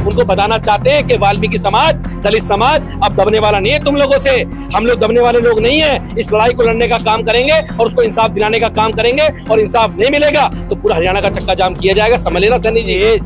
उनको बताना चाहते हैं कि वाल्मीकि समाज, दलित समाज अब दबने वाला नहीं है तुम लोगों से। हम लोग दबने वाले लोग नहीं है। इस लड़ाई को लड़ने का काम करेंगे और उसको इंसाफ दिलाने का काम करेंगे, और इंसाफ नहीं मिलेगा तो पूरा हरियाणा का चक्का जाम किया जाएगा। समझ लेना सैनी जी, ये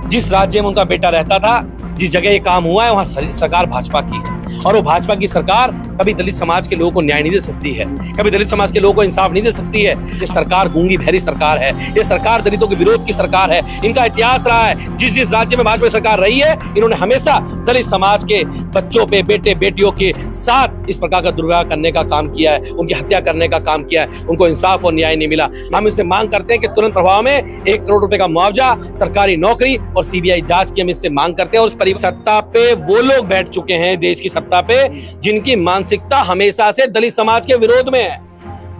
जिस राज्य में उनका बेटा रहता था, जिस जगह ये काम हुआ है, वहां सरकार भाजपा की है, और वो भाजपा की सरकार कभी दलित समाज के लोगों को न्याय नहीं दे सकती है, कभी दलित समाज के लोगों को इंसाफ नहीं दे सकती है। ये सरकार गूंगी बहरी सरकार है, ये सरकार दलितों के विरोध की सरकार है। इनका इतिहास रहा है, जिस जिस राज्य में भाजपा सरकार रही है, इन्होंने हमेशा दलित समाज के बच्चों पे, बेटे बेटियों के साथ इस प्रकार का दुर्व्यवहार करने का काम किया है, उनकी हत्या करने का काम किया है। उनको इंसाफ और न्याय नहीं मिला। हम इनसे मांग करते हैं कि तुरंत प्रभाव में 1 करोड़ रुपए का मुआवजा, सरकारी नौकरी और सीबीआई जांच की हम इससे मांग करते हैं। और उस सत्ता पे वो लोग बैठ चुके हैं, देश की सत्ता पे, जिनकी मानसिकता हमेशा से दलित समाज के विरोध में है,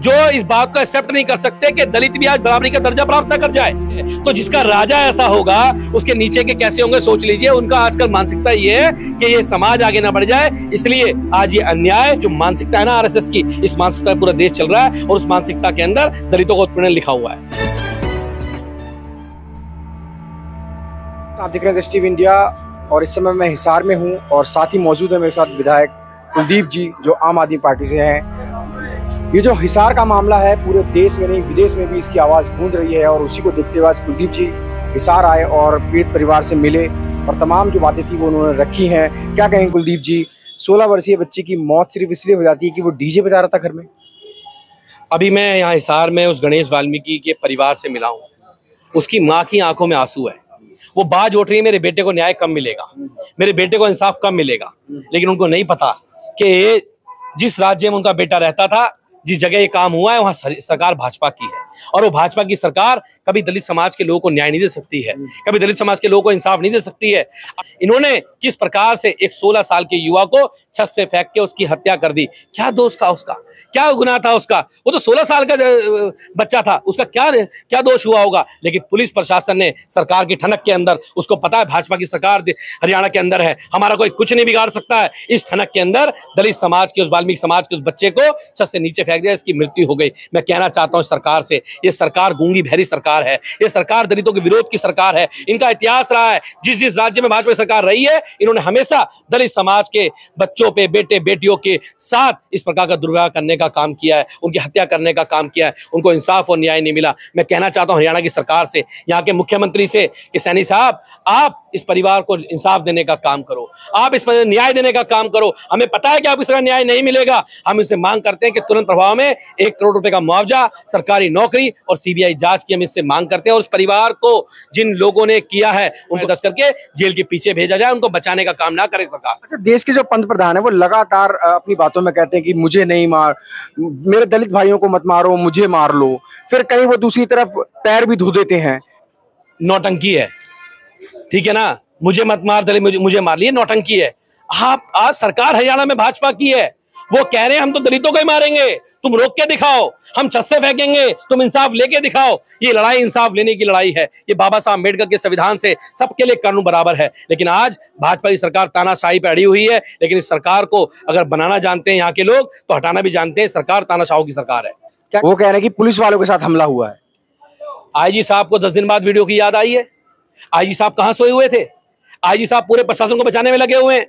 जो इस बात को एक्सेप्ट नहीं कर सकते कि दलित भी आज बराबरी का दर्जा प्राप्त न कर जाए। तो जिसका राजा ऐसा होगा, उसके नीचे के कैसे होंगे सोच लीजिए। उनका आजकल मानसिकता ये है कि ये समाज आगे ना बढ़ जाए, इसलिए आज ये अन्याय जो मानसिकता है ना आरएसएस की, इस मानसिकता पूरा देश चल रहा है, और उस मानसिकता के अंदर दलितों को उत्पीड़न लिखा हुआ है। आप देख रहे हैं टीवी इंडिया, और इस समय मैं हिसार में हूं, और साथ ही मौजूद है मेरे साथ विधायक कुलदीप जी, जो आम आदमी पार्टी से हैं। ये जो हिसार का मामला है, पूरे देश में नहीं विदेश में भी इसकी आवाज़ गूंज रही है, और उसी को देखते हुए आज कुलदीप जी हिसार आए और पीड़ित परिवार से मिले, और तमाम जो बातें थी वो उन्होंने रखी हैं। क्या कहें कुलदीप जी, 16 वर्षीय बच्चे की मौत सिर्फ इसलिए हो जाती है कि वो डीजे बजा रहा था घर में? अभी मैं यहाँ हिसार में उस गणेश वाल्मीकि के परिवार से मिला हूँ। उसकी माँ की आंखों में आंसू है। वो बात उठ रही है, मेरे बेटे को न्याय कब मिलेगा, मेरे बेटे को इंसाफ कब मिलेगा। लेकिन उनको नहीं पता कि जिस राज्य में उनका बेटा रहता था, जिस जगह ये काम हुआ है, वहां सरकार भाजपा की है, और वो भाजपा की सरकार कभी दलित समाज के लोगों को न्याय नहीं दे सकती है, कभी दलित समाज के लोगों को इंसाफ नहीं दे सकती है। इन्होंने किस प्रकार से एक 16 साल के युवा को छत से फेंक के उसकी हत्या कर दी। क्या दोष था उसका, क्या गुनाह था उसका? वो तो 16 साल का बच्चा था, उसका क्या दोष हुआ होगा? लेकिन पुलिस प्रशासन ने सरकार की ठनक के अंदर, उसको पता है भाजपा की सरकार हरियाणा के अंदर है, हमारा कोई कुछ नहीं बिगाड़ सकता है। इस ठनक के अंदर दलित समाज के, उस वाल्मीकि समाज के उस बच्चे को छत से नीचे फेंक दिया, इसकी मृत्यु हो गई। मैं कहना चाहता हूं सरकार से, ये सरकार गूंगी बहरी सरकार है, ये सरकार दलितों के विरोध की सरकार है। इनका इतिहास रहा है, जिस जिस राज्य में भाजपा सरकार रही है, इन्होंने हमेशा दलित समाज के बच्चों पे, बेटे बेटियों के साथ इस प्रकार का दुर्व्यवहार करने का काम किया है, उनकी हत्या करने का काम किया है। उनको इंसाफ और न्याय नहीं मिला। मैं कहना चाहता हूं हरियाणा की सरकार से, यहाँ के मुख्यमंत्री से कि सैनी साहब, आप इस परिवार को इंसाफ देने का काम करो, आप इस पर न्याय देने का काम करो। हमें पता है कि आप इसका न्याय नहीं मिलेगा। हम इनसे मांग करते हैं कि तुरंत प्रभाव में 1 करोड़ रुपए का मुआवजा, सरकारी नौकरी और सीबीआई जांच की हम इससे मांग करते हैं। और उस परिवार को जिन लोगों ने किया है, उनको दस करके जेल के पीछे भेजा जाए, उनको बचाने का काम ना करे सरकार। अच्छा, देश के जो पंत प्रधान है वो लगातार अपनी बातों में कहते हैं कि मुझे नहीं मार, मेरे दलित भाइयों को मत मारो, मुझे मार लो। फिर कहीं वो दूसरी तरफ पैर भी धो देते हैं। नौटंकी है, ठीक है ना? मुझे मत मार, दलित मुझे मार लिए, नौटंकी है। आप आज सरकार हरियाणा में भाजपा की है, वो कह रहे हैं हम तो दलितों को ही मारेंगे, तुम रोक के दिखाओ, हम छत से फेंकेंगे, तुम इंसाफ लेके दिखाओ। ये लड़ाई इंसाफ लेने की लड़ाई है। ये बाबा साहब अम्बेडकर के संविधान से सबके लिए कानून बराबर है। लेकिन आज भाजपा की सरकार तानाशाही पे अड़ी हुई है। लेकिन इस सरकार को अगर बनाना जानते हैं यहाँ के लोग, तो हटाना भी जानते हैं। सरकार तानाशाहों की सरकार है। क्या वो कह रहे हैं कि पुलिस वालों के साथ हमला हुआ है? आईजी साहब को 10 दिन बाद वीडियो की याद आई है। आईजी साहब कहाँ सोए हुए थे? आईजी साहब पूरे प्रशासन को बचाने में लगे हुए हैं।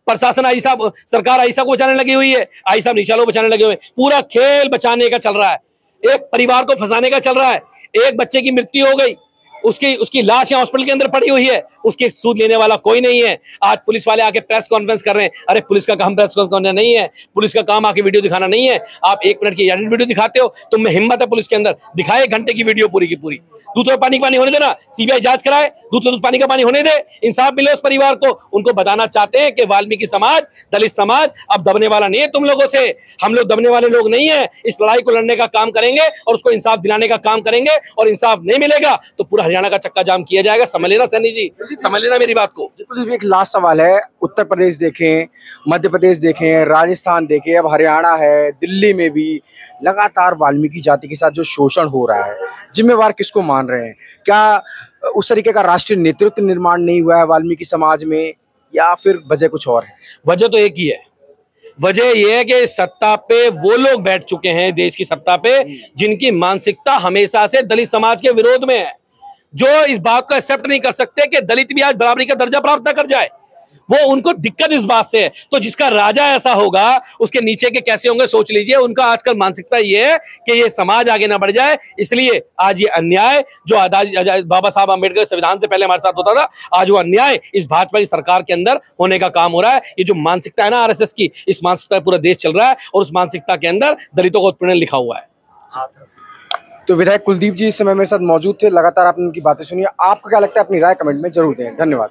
प्रशासन आईजी साहब, सरकार आईजी साहब को बचाने लगी हुई है, आईजी साहब नीचे वालों को बचाने लगे हुए हैं। पूरा खेल बचाने का चल रहा है, एक परिवार को फंसाने का चल रहा है। एक बच्चे की मृत्यु हो गई, उसकी लाश यहाँ हॉस्पिटल के अंदर पड़ी हुई है, उसकी सूद लेने वाला कोई नहीं है। आज पुलिस वाले आके प्रेस कॉन्फ्रेंस कर रहे हैं। अरे पुलिस का काम प्रेस कॉन्फ्रेंस करना नहीं है, पुलिस का काम आके वीडियो दिखाना नहीं है। आप 1 मिनट की एडिट वीडियो दिखाते हो, तुम में हिम्मत है पुलिस के अंदर, दिखाए 1 घंटे की वीडियो पूरी की पूरी। दूध में पानी का पानी होने देना, सीबीआई जांच कराए, दूध में दूध पानी का पानी होने दे, इंसाफ मिले उस परिवार को। उनको बताना चाहते हैं कि वाल्मीकि समाज, दलित समाज अब दबने वाला नहीं है तुम लोगों से। हम लोग दबने वाले लोग नहीं है। इस लड़ाई को लड़ने का काम करेंगे और उसको इंसाफ दिलाने का काम करेंगे, और इंसाफ नहीं मिलेगा तो पूरा हरियाणा का चक्का जाम किया जाएगा। समझ लेना सैनी जी, समझ लेना मेरी बात को। एक लास्ट सवाल है, उत्तर प्रदेश देखें, मध्य प्रदेश देखें, राजस्थान देखें, अब हरियाणा है, दिल्ली में भी लगातार वाल्मीकि जाति के साथ जो शोषण हो रहा है, जिम्मेवार किसको मान रहे हैं? क्या उस तरीके का राष्ट्रीय नेतृत्व निर्माण नहीं हुआ है वाल्मीकि समाज में, या फिर वजह कुछ और है? वजह तो एक ही है। वजह यह है कि सत्ता पे वो लोग बैठ चुके हैं, देश की सत्ता पे, जिनकी मानसिकता हमेशा से दलित समाज के विरोध में है, जो इस बात को एक्सेप्ट नहीं कर सकते कि दलित भी आज बराबरी का दर्जा प्राप्त न कर जाए। वो उनको दिक्कत इस बात से है। तो जिसका राजा ऐसा होगा उसके नीचे के कैसे होंगे सोच लीजिए। उनका आजकल मानसिकता ये है कि ये समाज आगे ना बढ़ जाए, इसलिए आज ये अन्याय जो बाबा साहब अम्बेडकर संविधान से पहले हमारे साथ होता था, आज वो अन्याय इस भाजपा की सरकार के अंदर होने का काम हो रहा है। ये जो मानसिकता है ना आरएसएस की, इस मानसिकता पूरा देश चल रहा है और उस मानसिकता के अंदर दलितों का उत्पीड़न लिखा हुआ है। तो विधायक कुलदीप जी इस समय मेरे साथ मौजूद थे, लगातार आपने उनकी बातें सुनी। आपको क्या लगता है, अपनी राय कमेंट में जरूर दें। धन्यवाद।